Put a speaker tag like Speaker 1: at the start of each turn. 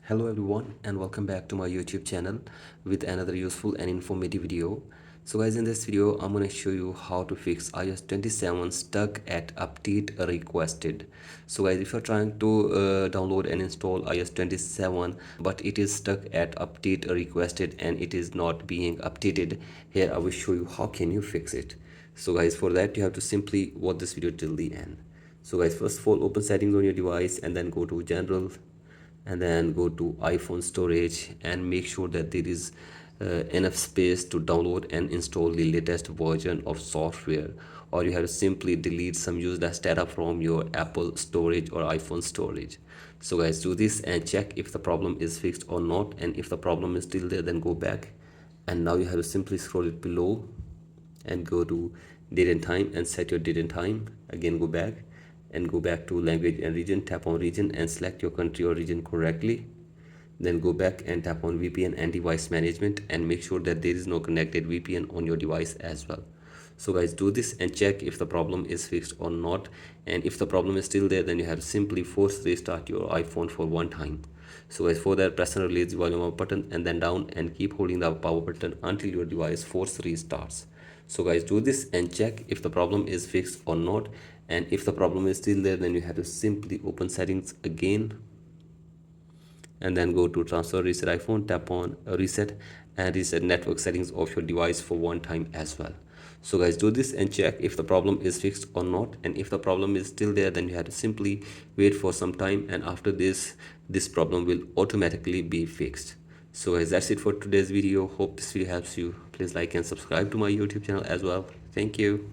Speaker 1: Hello everyone and welcome back to my YouTube channel with another useful and informative video. So guys, in this video I'm going to show you how to fix iOS 27 stuck at update requested. So guys, if you're trying to download and install iOS 27 but it is stuck at update requested and it is not being updated, here I will show you how can you fix it. So guys, for that you have to simply watch this video till the end. So guys, first of all, open settings on your device and then go to general and then go to iPhone storage and make sure that there is enough space to download and install the latest version of software, or you have to simply delete some useless data from your Apple storage or iPhone storage. So guys, do this and check if the problem is fixed or not, and if the problem is still there, then go back and now you have to simply scroll it below and go to date and time and set your date and time. Again, go back and go back to language and region, tap on region and select your country or region correctly. Then go back and tap on VPN and device management and make sure that there is no connected VPN on your device as well. So guys, do this and check if the problem is fixed or not, and if the problem is still there, then you have to simply force restart your iPhone for one time. So guys, for that, press and release the volume up button and then down and keep holding the power button until your device force restarts. So guys, do this and check if the problem is fixed or not, and if the problem is still there, then you have to simply open settings again and then go to transfer reset iPhone, tap on reset and reset network settings of your device for one time as well. So guys, do this and check if the problem is fixed or not, and if the problem is still there, then you have to simply wait for some time, and after this problem will automatically be fixed. So guys, that's it for today's video. Hope this video helps you. Please like and subscribe to my YouTube channel as well. Thank you.